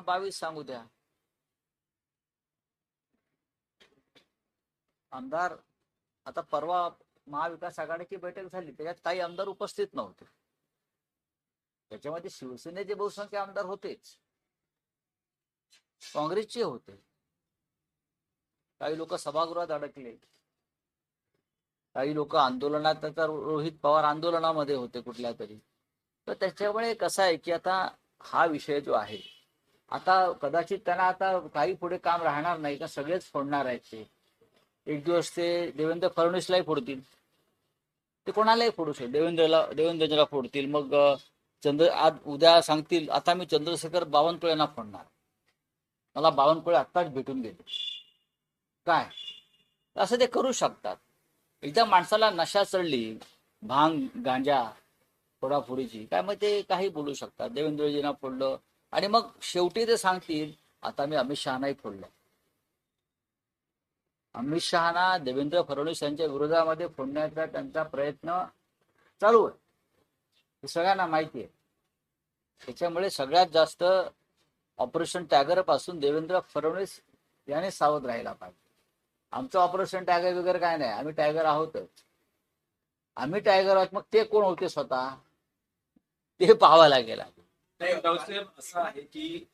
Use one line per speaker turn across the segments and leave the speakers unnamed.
22 सांगू द्या. आमदार आता परवा महाविकास आघाडीची बैठक झाली, त्याच्यात काही आमदार उपस्थित नव्हते. त्याच्यामध्ये शिवसेनेचे बहुसंख्य आमदार होतेच, काँग्रेसचे होते, काही लोक सभागृहात अडकले, काही लोक आंदोलनात, आता रोहित पवार आंदोलनामध्ये होते कुठल्या तरी. तर त्याच्यामुळे कसं आहे की आता हा विषय जो आहे, आता कदाचित त्यांना आता काही पुढे काम राहणार नाही का, सगळेच फोडणार आहेत. ते एक दिवस ते देवेंद्र फडणवीसलाही फोडतील, ते कोणालाही फोडू शकते. देवेंद्रला फोडतील. मग आज उद्या सांगतील आता मी चंद्रशेखर बावनकुळेंना फोडणार, मला बावनकुळे आत्ताच भेटून गेले काय, असं ते करू शकतात. एकदा माणसाला नशा चढली, भांग गांजा फोडाफोडीची काय, मग ते काही बोलू शकतात. देवेंद्रजींना फोडलं आणि मग शेवटी ते सांगतील आता मी अमित शहानाही फोडलं. अमित शहाना देवेंद्र फडणवीस यांच्या विरोधामध्ये फोडण्याचा त्यांचा प्रयत्न चालू आहे, हे सगळ्यांना माहिती आहे. त्याच्यामुळे सगळ्यात जास्त ऑपरेशन टायगर पासून देवेंद्र फडणवीस याने सावध राहायला पाहिजे. आमचं ऑपरेशन टायगर वगैरे काय नाही, आम्ही टायगर आहोतच. आम्ही टायगर आहोत, मग ते कोण होते स्वतः ते पाहावं लागेल.
असं आहे की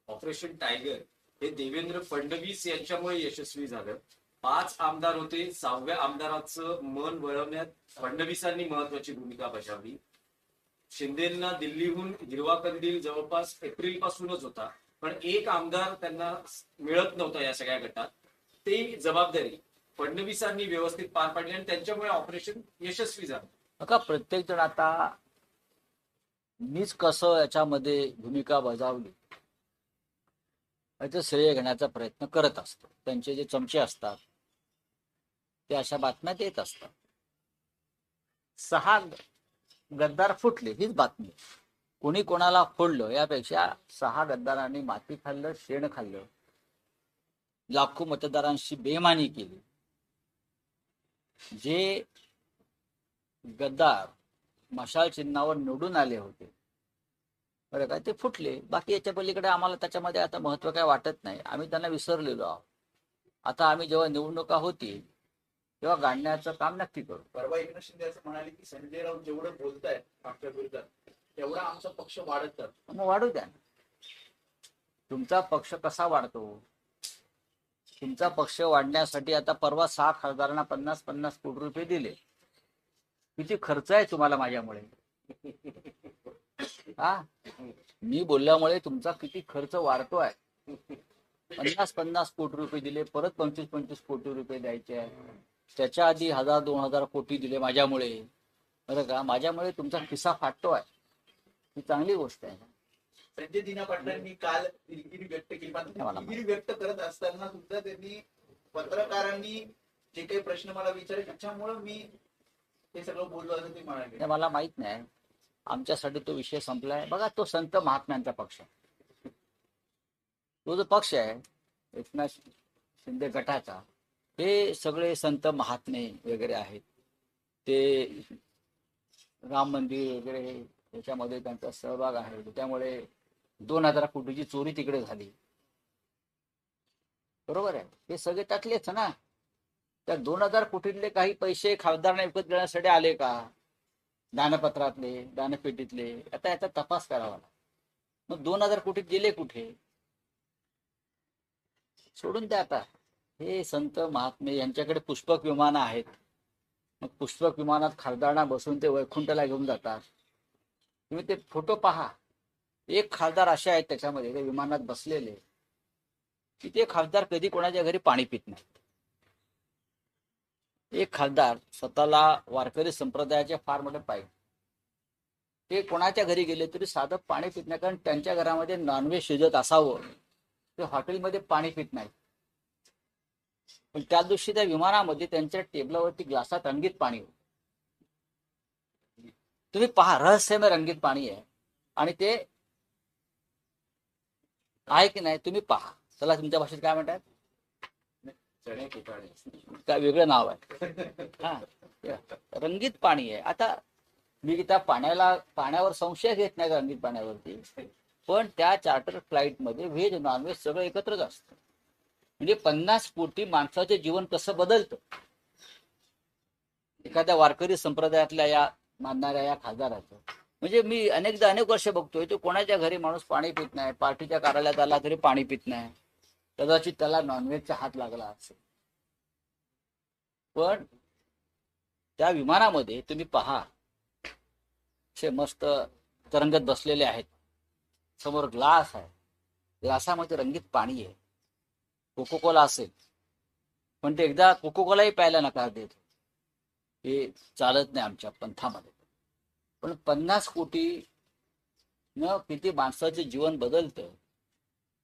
ऑपरेशन टायगर हे देवेंद्र फडणवीस यांच्यामुळे यशस्वी झालं. 5 आमदार होते, 6व्या आमदाराचं मन वळवण्यात फडणवीसांनी महत्वाची भूमिका बजावली. शिंदेंना दिल्लीहून हिरवा कंदील जवळपास एप्रिल पासूनच होता, पण एक आमदार त्यांना मिळत नव्हता या सगळ्या गटात. ती जबाबदारी फडणवीसांनी व्यवस्थित पार पाडली आणि त्यांच्यामुळे ऑपरेशन यशस्वी झालं.
बघा, प्रत्येक जण आता मीच कसं याच्यामध्ये भूमिका बजावली याचं श्रेय घेण्याचा प्रयत्न करत असतो. त्यांचे जे चमचे असतात ते अशा बातम्या देत असतात. 6 गद्दार फुटले हीच बातमी. कोणी कोणाला फोडलं यापेक्षा 6 गद्दारांनी माती खाल्लं, शेण खाल्लं, लाखो मतदारांशी बेईमानी केली. जे गद्दार मशाल चिन्हावर निवडून आले होते बरं काय, ते फुटले. बाकी याच्या पलीकडे आम्हाला त्याच्यामध्ये आता महत्व काय वाटत नाही. आम्ही त्यांना विसरलेलो आहोत. आता आम्ही जेव्हा निवडणुका होती तेव्हा गाडण्याचं काम नक्की करू.
परवा एकनाथ शिंदे असं म्हणाले की संजय राऊत जेवढं बोलतायत आपल्या विरोधात तेवढा आमचा पक्ष वाढत जातो.
मग वाढू द्या. तुमचा पक्ष कसा वाढतो? तुमचा पक्ष वाढण्यासाठी आता परवा 6 खासदारांना 50-50 कोटी रुपये दिले. किती खर्च आहे तुम्हाला माझ्यामुळे? हा, मी बोलल्यामुळे तुमचा किती खर्च वाढतोय? 50-50 कोटी रुपये दिले, परत 25-25 कोटी रुपये द्यायचे आहे. त्याच्या आधी 1000-2000 कोटी दिले माझ्यामुळे. बरं का, माझ्यामुळे तुमचा खिस्सा फाटतोय, ही चांगली गोष्ट आहे.
संजय दिना पाटलांनी काल दिलगिरी व्यक्त केली. दिलगिरी व्यक्त करत असताना सुद्धा त्यांनी पत्रकारांनी जे काही प्रश्न मला विचारले त्याच्यामुळे मी हे सगळं बोललो असं ते म्हणाले.
मला माहित नाही, आमच्यासाठी तो विषय संपलाय. बघा, तो संत महात्म्यांचा पक्ष आहे. तो जो पक्ष आहे एकनाथ शिंदे गटाचा, हे सगळे संत महात्मे वगैरे आहेत. ते राम मंदिर वगैरे याच्यामध्ये त्यांचा सहभाग आहे. त्यामुळे 2000 कोटीची चोरी तिकडे झाली. बरोबर आहे, हे सगळे टाकलेच ना. त्या 2000 कोटीतले काही पैसे खासदारांना विकत घेण्यासाठी आले का? दानपत्रातले, दानपेटीतले. आता याचा तपास करावा. मग 2000 कोटी गेले कुठे? सोडून द्या आता. हे संत महात्मे यांच्याकडे पुष्पक विमानं आहेत. मग पुष्पक विमानात खासदारांना बसून ते वैकुंठला घेऊन जातात. तुम्ही ते फोटो पहा. एक खासदार असे आहेत त्याच्यामध्ये ते विमानात बसलेले की ते खासदार कधी कोणाच्या घरी पाणी पित नाहीत. एक खासदार स्वतःला वारकरी संप्रदायाचे फार मोठे पाहिजे, ते कोणाच्या घरी गेले तरी साधं पाणी पित नाही. कारण त्यांच्या घरामध्ये नॉनव्हेज शिजत असावं, ते हॉटेलमध्ये पाणी पित नाही. पण त्या दिवशी त्या विमानामध्ये त्यांच्या टेबलावरती ग्लासात रंगीत पाणी होतं. तुम्ही पहा, रहस्यमय रंगीत पाणी आहे. आणि ते आहे की नाही तुम्ही पहा. चला, तुमच्या भाषेत काय म्हणतात? काय वेगळं नाव आहे. हा, रंगीत पाणी आहे. आता मी त्या पाण्यावर संशय घेत नाही रंगीत पाण्यावरती, पण त्या चार्टर फ्लाईटमध्ये व्हेज नॉनव्हेज सगळं एकत्रच असतं. म्हणजे 50 कोटी माणसाचे जीवन कसं बदलतं. एखाद्या वारकरी संप्रदायातल्या या मानणाऱ्या या खासदाराचं म्हणजे मी अनेक वर्ष बघतोय तो कोणाच्या घरी माणूस पाणी पित नाही, पार्टीच्या कार्यालयात आला तरी पाणी पित नाही, कदाचित त्याला नॉनव्हेजचा हात लागला असेल. पण त्या विमानामध्ये तुम्ही पहा, असे मस्त तरंगत बसलेले आहेत, समोर ग्लास आहे, ग्लासामध्ये रंगीत पाणी आहे, कोकोकोला असेल, पण ते एकदा कोकोकोलाही प्यायला नकार देत, हे चालत नाही आमच्या पंथामध्ये. पण 50 कोटी न किती माणसाचे जीवन बदलतं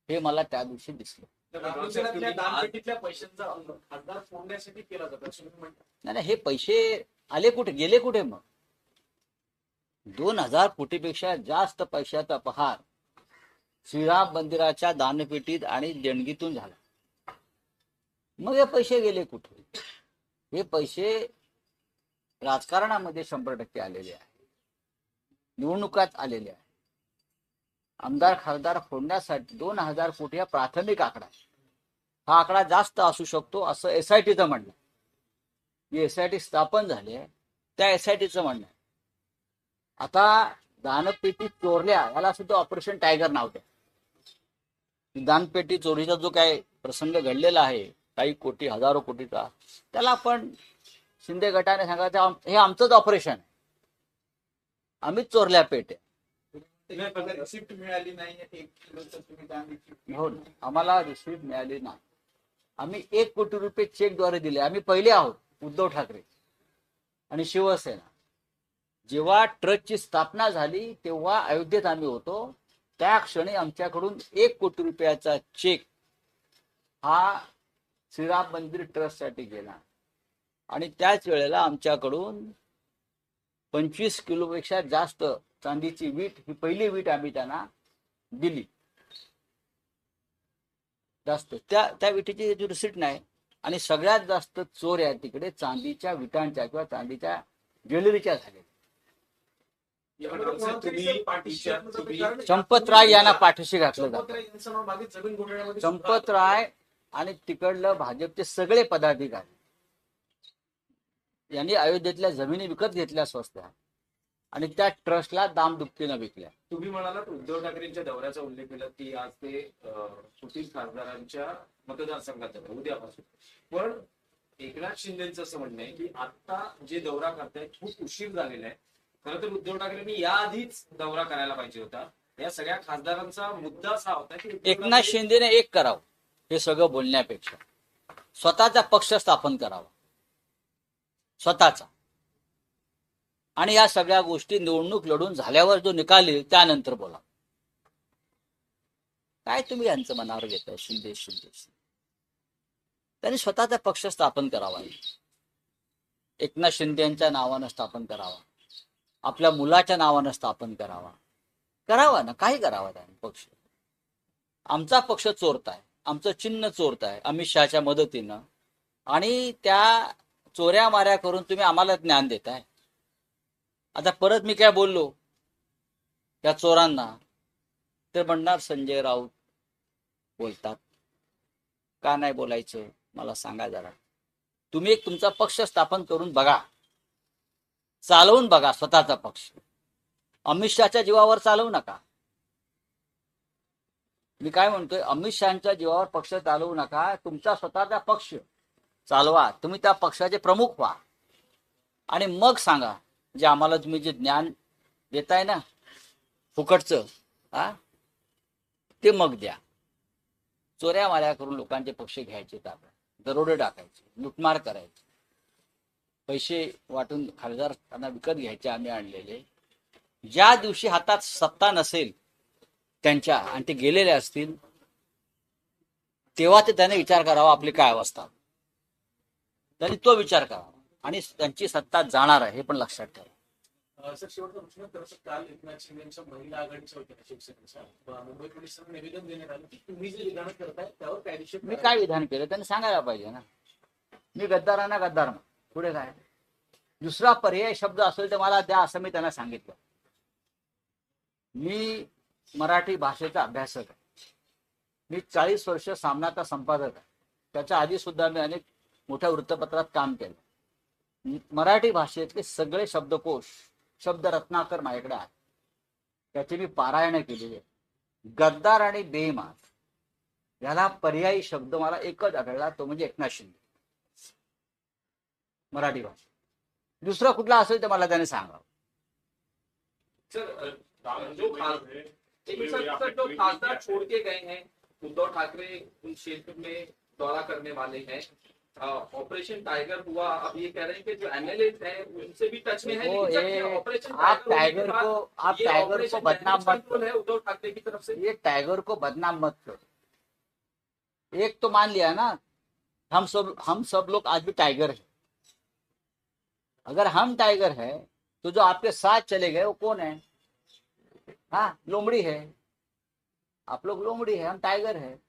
हे मला त्या दिवशी दिसलं.
राममंदिरातल्या दानपेटीतल्या पैशांचा खासदार फोडण्यासाठी केला जातो असं तुम्ही म्हणता.
नाही, हे पैसे आले कुठे, गेले कुठे? मग 2000 कोटीपेक्षा जास्त पैशाचा पहार श्रीराम मंदिराच्या दानपेटीत आणि देणगीतून झाला. मग हे पैसे गेले कुठे? हे पैसे राजकारणामध्ये 100% आलेले आहे, निवडणुकात आलेले आहे. आमदार खासदार फोडण्यासाठी 2000 कोटी हा प्राथमिक आकडा आहे. हा आकडा जास्त असू शकतो असं एसआयटीचं म्हणणं आहे. जी एसआयटी स्थापन झाली आहे त्या एसआयटीचं म्हणणं आहे. आता दानपेटी चोरल्या याला सुद्धा ऑपरेशन टायगर नाव द्या. दानपेटी चोरीचा जो काय प्रसंग घडलेला आहे काही कोटी हजारो कोटीचा, त्याला आपण शिंदे गटाने सांगायचं हे आमचंच ऑपरेशन आहे, आम्हीच चोरल्या पेट्या.
रिसिप्ट मिळाली नाही, 1 किलो तर तुम्ही दान दिली.
हो ना, आम्हाला रिसिप्ट मिळाली नाही. आम्ही 1 कोटी रुपये चेकद्वारे दिले. आम्ही पहिले आहोत, उद्धव ठाकरे आणि शिवसेना. जेव्हा ट्रस्टची स्थापना झाली तेव्हा अयोध्येत आम्ही होतो. त्या क्षणी आमच्याकडून 1 कोटी रुपयाचा चेक हा श्रीराम मंदिर ट्रस्टसाठी गेला आणि त्याच वेळेला आमच्याकडून 25 किलोपेक्षा जास्त चांदीची वीट, ही पहिली वीट आम्ही त्यांना दिली. जास्त त्या विटीची रिसिप्ट नाही. आणि सगळ्यात जास्त चोऱ्या तिकडे चांदीच्या विटांच्या किंवा चांदीच्या ज्वेलरीच्या झाल्या. चंपतराय यांना पाठीशी घातलं जातं. चंपतराय आणि तिकडलं भाजपचे सगळे पदाधिकारी यांनी अयोध्येतल्या जमिनी विकत घेतल्या स्वस्त्या आणि त्या ट्रस्टला दामदुपटीनं विकल्या.
तुम्ही म्हणालात उद्धव ठाकरेंच्या दौऱ्याचा उल्लेख केला की आज ते फुटीर खासदारांच्या मतदारसंघात जातात उद्यापासून. पण एकनाथ शिंदेचं असं म्हणणं आहे की आता जे दौरा करतायत खूप उशीर झालेला आहे. खरं तर उद्धव ठाकरेंनी याआधीच दौरा करायला पाहिजे होता. या सगळ्या खासदारांचा मुद्दा असा होता की
एकनाथ शिंदेने एक करावं हे सगळं बोलण्यापेक्षा स्वतःचा पक्ष स्थापन करावा, स्वतःचा. आणि या सगळ्या गोष्टी निवडणूक लढून झाल्यावर जो निकाल येईल त्यानंतर बोला. काय तुम्ही यांचं मनावर घेताय? शिंदे शिंदे त्यांनी स्वतःचा पक्ष स्थापन करावा, एकनाथ शिंदेच्या नावानं स्थापन करावा, आपल्या मुलाच्या नावानं स्थापन करावा ना, काही करावा त्यांनी पक्ष. आमचा पक्ष चोरताय, आमचं चिन्ह चोरताय अमित शहाच्या मदतीनं, आणि त्या चोऱ्या माऱ्या करून तुम्ही आम्हाला ज्ञान देताय. आता परत मी काय बोललो त्या चोरांना तर म्हणणार संजय राऊत बोलतात. का नाही बोलायचं मला सांगा जरा. तुम्ही एक तुमचा पक्ष स्थापन करून बघा, चालवून बघा स्वतःचा पक्ष. अमित शहाच्या जीवावर चालवू नका. मी काय म्हणतोय, अमित शहाच्या जीवावर पक्ष चालवू नका, तुमचा स्वतःचा पक्ष चालवा. तुम्ही त्या पक्षाचे प्रमुख व्हा आणि मग सांगा जे आम्हाला तुम्ही जे ज्ञान देताय ना फुकटचं, ते मग द्या. चोऱ्या माऱ्या करून लोकांचे पक्ष घ्यायचे, दरोडे टाकायचे, लुटमार करायचे, पैसे वाटून खासदार त्यांना विकत घ्यायचे आम्ही आणलेले. ज्या दिवशी हातात सत्ता नसेल त्यांच्या आणि ते गेलेले असतील तेव्हा ते त्याने विचार करावा आपली काय अवस्था. त्यांनी तो विचार करावा आणि त्यांची सत्ता जाणार आहे हे पण लक्षात ठेवा.
सर, शेवटचा प्रश्न. तर काल एकनाथ शिंदेच्या महिला आघाडीच्या होत्या शिवसेनेच्या मुंबई पोलिसांना निवेदन देण्यात आलं की तुम्ही जे विधान करताय त्यावर कायदेशीर.
मी काय विधान केलं त्यांनी सांगायला पाहिजे ना. मी गद्दारांना गद्दार पुढे काय, दुसरा पर्याय शब्द असेल तर मला द्या असं मी त्यांना सांगितलं. मी मराठी भाषेचा अभ्यासक आहे. मी 40 वर्ष सामनाचा संपादक आहे. त्याच्या आधी सुद्धा मी अनेक मोठ्या वृत्तपत्रात काम केलं. मराठी भाषेतले सगळे शब्दकोश, शब्द रत्नाकर माझ्याकडे आहे. त्याची मी पारायण केलेली आहे. गद्दार आणि बेईमान याला पर्यायी शब्द मला एकच आढळला, तो म्हणजे एकनाथ शिंदे. मराठी भाषा दुसरा कुठला असेल तर मला त्याने सांगावं.
सर जो खासदार छोड़ के गए हैं, उद्धव ठाकरे उन क्षेत्र में दौरा करने वाले हैं. ऑपरेशन टाइगर हुआ, अब ये कह रहे हैं कि जो एमएलए हैं उनसे भी टच में है.
वो
लेकिन सर,
ये
ये ऑपरेशन
आप
होने के
टाइगर
बाद
को
ये ऑपरेशन
बदनाम मत
कंट्रोल है उद्धव ठाकरे की तरफ से.
ये टाइगर को बदनाम मत करो. एक तो मान लिया ना, हम सब लोग आज भी टाइगर है. अगर हम टाइगर है तो जो आपके साथ चले गए वो कौन है? हाँ, लोमड़ी है. आप लोग लोमड़ी है, हम टाइगर है.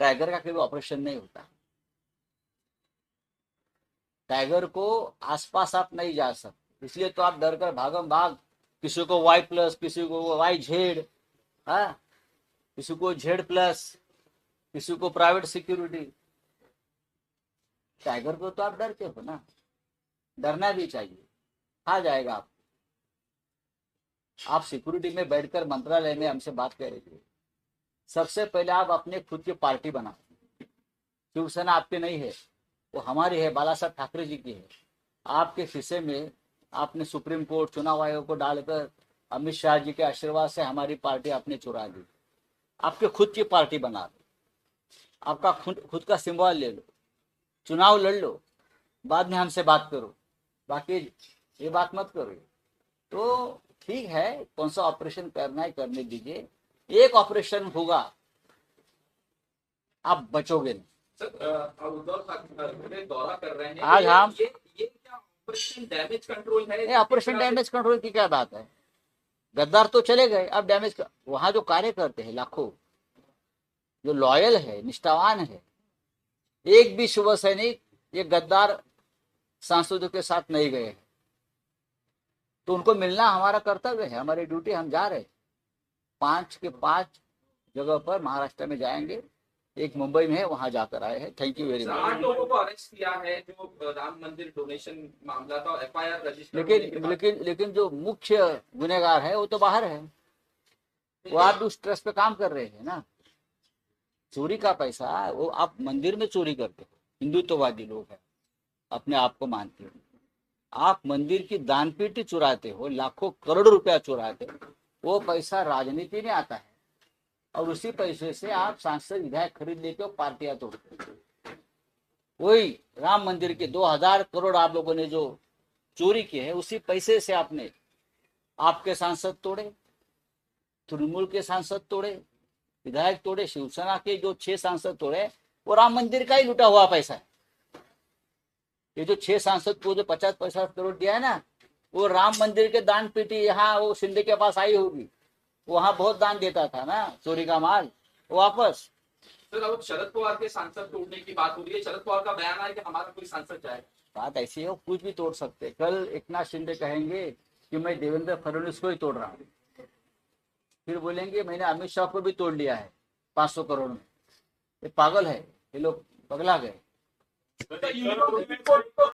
टाइगर का कभी ऑपरेशन नहीं होता. टाइगर को आसपास आप नहीं जा सकते, इसलिए तो आप डर कर भागम भाग, किसी को Y+, किसी को YZ, हाँ, किसी को Z+, किसी को प्राइवेट सिक्योरिटी. टाइगर को तो आप डरते हो ना, डरना भी चाहिए. आ जाएगा आप सिक्योरिटी में बैठकर मंत्रालय में हमसे बात कर रहे थे. सबसे पहले आप अपने खुद की पार्टी बनाओ. शिवसेना आपकी नहीं है, वो हमारी है, बाला साहब ठाकरे जी की है. आपके हिस्से में आपने सुप्रीम कोर्ट, चुनाव आयोग को डालकर अमित शाह जी के आशीर्वाद से हमारी पार्टी आपने चुरा ली. आपके खुद की पार्टी बना लो, आपका खुद का सिंबल ले लो, चुनाव लड़ लो, बाद में हमसे बात करो. बाकी ये बात मत करो. तो ठीक है, कौन सा ऑपरेशन करना है करने दीजिए. एक ऑपरेशन होगा, आप बचोगे नहीं.
सर, उद्धव ठाकरे दौरा कर रहे हैं.
आज हम
ये क्या ऑपरेशन डैमेज कंट्रोल है?
ऑपरेशन डैमेज कंट्रोल की क्या बात है? गद्दार तो चले गए, अब डैमेज वहां जो कार्य करते हैं लाखों, जो लॉयल है, निष्ठावान है, एक भी शिव सैनिक ये गद्दार सांसदों के साथ नहीं गए हैं, तो उनको मिलना हमारा कर्तव्य है, हमारी ड्यूटी. हम जा रहे 5 के 5 जगह पर महाराष्ट्र में जाएंगे. एक मुंबई में है, वहां जाकर आए हैं. Thank you very much.
8 लोगों को अरेस्ट किया है जो राम मंदिर डोनेशन मामला था, एफआईआर रजिस्टर.
लेकिन जो मुख्य गुनहगार है वो तो बाहर है. वो आप भी उस ट्रस्ट पे काम कर रहे हैं ना. चोरी का पैसा वो आप मंदिर में चोरी करते हो. हिंदुत्ववादी लोग हैं, अपने आप को मानते हो. आप मंदिर की दानपेटी चुराते हो, लाखों करोड़ रुपया चुराते हो. वो पैसा राजनीति में आता है और उसी पैसे से आप सांसद विधायक खरीद लेते हो, पार्टियां तोड़ते हो. वही राम मंदिर के 2000 करोड़ आप लोगों ने जो चोरी किए है, उसी पैसे से आपने आपके सांसद तोड़े, तृणमूल के सांसद तोड़े, विधायक तोड़े, शिवसेना के जो 6 सांसद तोड़े, वो राम मंदिर का ही लुटा हुआ पैसा है. ये जो 6 सांसद को जो 50-50 करोड़ दिया है ना, वो राम मंदिर के दान पेटी यहाँ वो शिंदे के पास आई होगी. वहां बहुत दान देता था ना, चोरी का माल वापस.
सर, अब शरद पवार के सांसद तोड़ने की बात हो रही है. शरद पवार का बयान आया कि हमारा कोई सांसद जाए.
बात ऐसी है, कुछ भी तोड़ सकते. कल एकनाथ शिंदे कहेंगे कि मैं देवेंद्र फडणवीस को ही तोड़ रहा हूँ, फिर बोलेंगे मैंने अमित शाह को भी तोड़ लिया है 500 करोड़ में. ये पागल है, ये लोग पगला गए.
तो